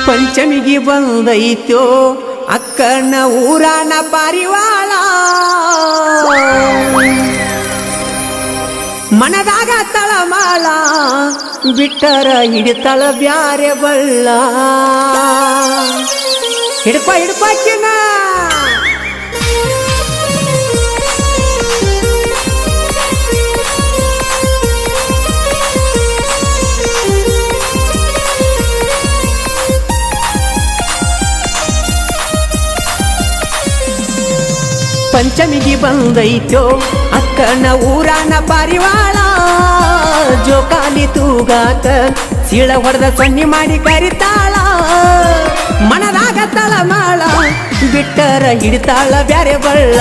ಪಂಚಮಿಗೆ ಬಂದೈತೋ ಅಕ್ಕನ ಊರಾನ ಪಾರಿವಾಳ ಮನದಾಗ ತಳಮಾಳ ಬಿಟ್ಟರ ಹಿಡಿತಳ ಬ್ಯಾರೆ ಬಳ್ಳ ಹಿಡ್ಪಾಕಿನ ಪಂಚಮಿಗೆ ಬಂದೈತೋ ಅಕ್ಕನ ಊರಾನ ಪಾರಿವಾಳ ಜೋಕಾಲಿ ತೂಗಾಕ ಸೀಳ ಹೊಡೆದ ಸಣ್ಣಿ ಮಾಡಿ ಕರಿತಾಳ ಮನದಾಗ ತಳಮಾಳ ಬಿಟ್ಟರ ಹಿಡಿತಾಳ ಬ್ಯಾರೆ ಬಳ್ಳ